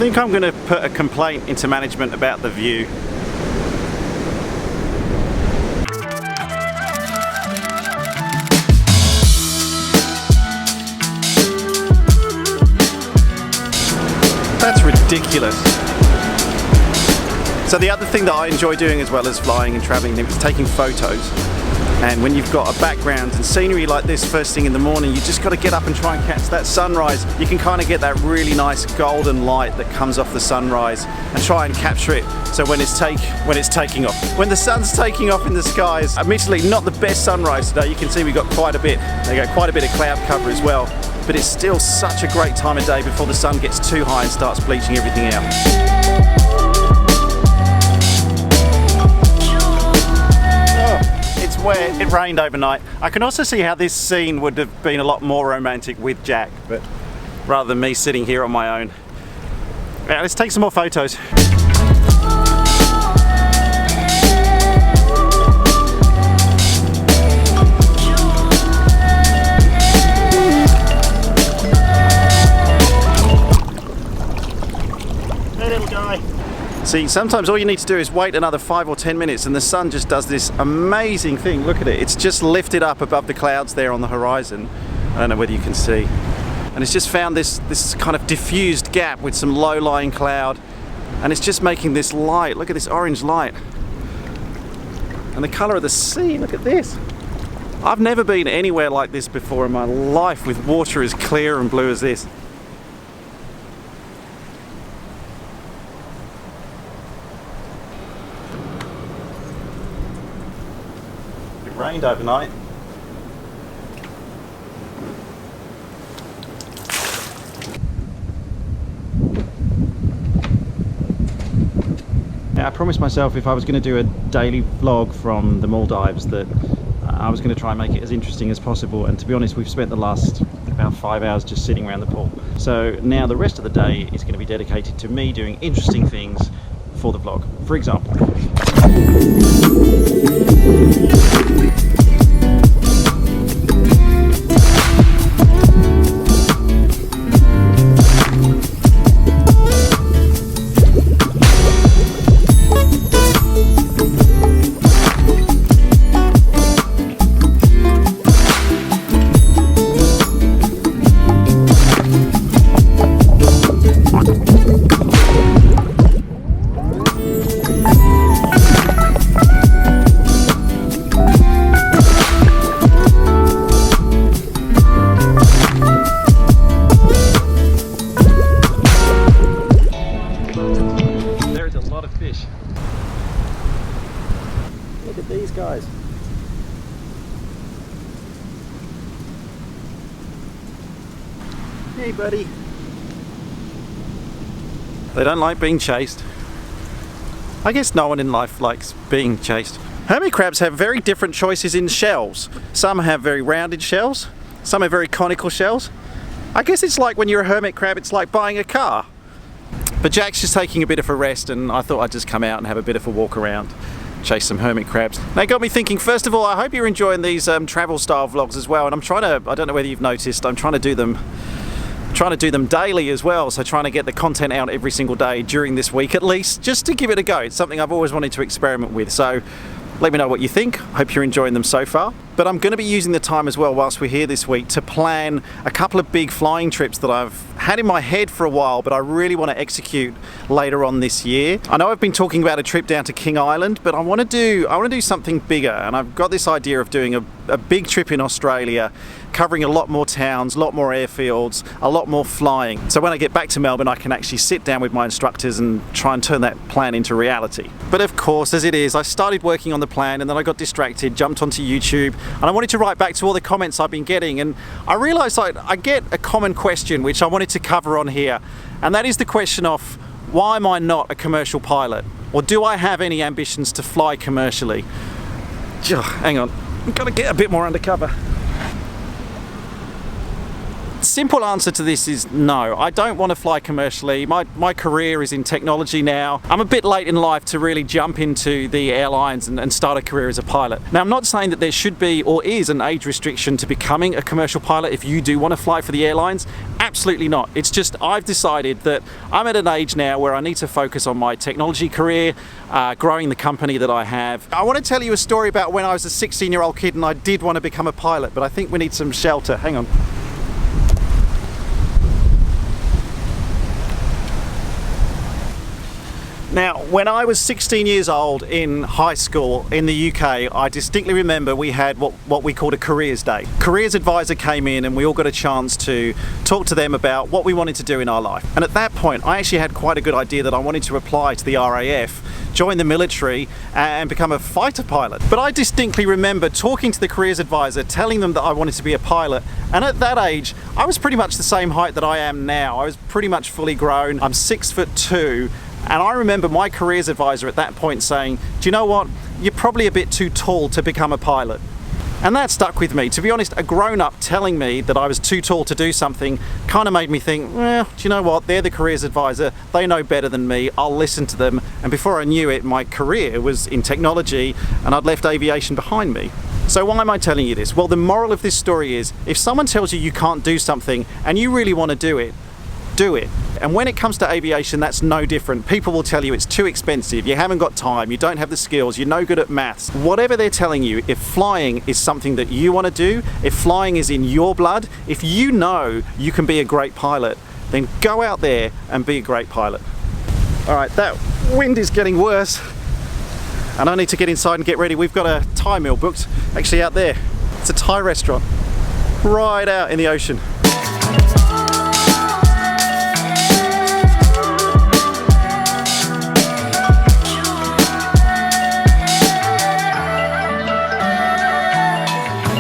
think I'm going to put a complaint into management about the view. That's ridiculous. So the other thing that I enjoy doing as well as flying and traveling is taking photos. And when you've got a background and scenery like this first thing in the morning, you just got to get up and try and catch that sunrise. You can kind of get that really nice golden light that comes off the sunrise and try and capture it. So when it's taking off, when the sun's taking off in the skies, admittedly not the best sunrise today. You can see we got quite a bit of cloud cover as well. But it's still such a great time of day before the sun gets too high and starts bleaching everything out. Wet. It rained overnight. I can also see how this scene would have been a lot more romantic with Jack, but rather than me sitting here on my own. Now let's take some more photos. Hey little guy. See, sometimes all you need to do is wait another 5 or 10 minutes and the sun just does this amazing thing. Look at it. It's just lifted up above the clouds there on the horizon. I don't know whether you can see. And it's just found this kind of diffused gap with some low-lying cloud. And it's just making this light. Look at this orange light. And the colour of the sea, look at this. I've never been anywhere like this before in my life with water as clear and blue as this. Rained overnight. Now, I promised myself if I was going to do a daily vlog from the Maldives that I was going to try and make it as interesting as possible, and to be honest, we've spent the last about 5 hours just sitting around the pool. So now the rest of the day is going to be dedicated to me doing interesting things for the vlog. For example, look at these guys. Hey buddy. They don't like being chased. I guess no one in life likes being chased. Hermit crabs have very different choices in shells. Some have very rounded shells, some have very conical shells. I guess it's like when you're a hermit crab, it's like buying a car. But Jack's just taking a bit of a rest and I thought I'd just come out and have a bit of a walk around, chase some hermit crabs. They got me thinking, first of all, I hope you're enjoying these travel style vlogs as well, and I'm trying to, I don't know whether you've noticed, I'm trying to do them daily as well, so trying to get the content out every single day during this week at least, just to give it a go. It's something I've always wanted to experiment with, so let me know what you think. Hope you're enjoying them so far. But I'm going to be using the time as well whilst we're here this week to plan a couple of big flying trips that I've had in my head for a while, but I really want to execute later on this year. I know I've been talking about a trip down to King Island, but I want to do something bigger, and I've got this idea of doing a big trip in Australia, covering a lot more towns, a lot more airfields, a lot more flying. So when I get back to Melbourne, I can actually sit down with my instructors and try and turn that plan into reality. But of course, as it is, I started working on the plan and then I got distracted, jumped onto YouTube, and I wanted to write back to all the comments I've been getting, and I realized I get a common question which I wanted to cover on here, and that is the question of, why am I not a commercial pilot? Or do I have any ambitions to fly commercially? Hang on, I've got to get a bit more undercover. simple answer to this is no. I don't want to fly commercially. My career is in technology now. I'm a bit late in life to really jump into the airlines and start a career as a pilot. Now, I'm not saying that there should be or is an age restriction to becoming a commercial pilot if you do want to fly for the airlines. Absolutely not. It's just I've decided that I'm at an age now where I need to focus on my technology career, growing the company that I have. I want to tell you a story about when I was a 16-year-old kid and I did want to become a pilot, but I think we need some shelter. Hang on. Now, when I was 16 years old in high school in the UK, I distinctly remember we had what we called a careers day. Careers advisor came in and we all got a chance to talk to them about what we wanted to do in our life. And at that point, I actually had quite a good idea that I wanted to apply to the RAF, join the military and become a fighter pilot. But I distinctly remember talking to the careers advisor, telling them that I wanted to be a pilot. And at that age, I was pretty much the same height that I am now. I was pretty much fully grown. I'm 6'2". And I remember my careers advisor at that point saying, do you know what? You're probably a bit too tall to become a pilot. And that stuck with me. To be honest, a grown-up telling me that I was too tall to do something kind of made me think, well, do you know what? They're the careers advisor. They know better than me. I'll listen to them. And before I knew it, my career was in technology and I'd left aviation behind me. So why am I telling you this? Well, the moral of this story is, if someone tells you you can't do something and you really want to do it, do it. And when it comes to aviation, that's no different. People will tell you it's too expensive, you haven't got time, you don't have the skills, you're no good at maths. Whatever they're telling you, if flying is something that you want to do, if flying is in your blood, if you know you can be a great pilot, then go out there and be a great pilot. All right, that wind is getting worse and I need to get inside and get ready. We've got a Thai meal booked actually out there. It's a Thai restaurant right out in the ocean.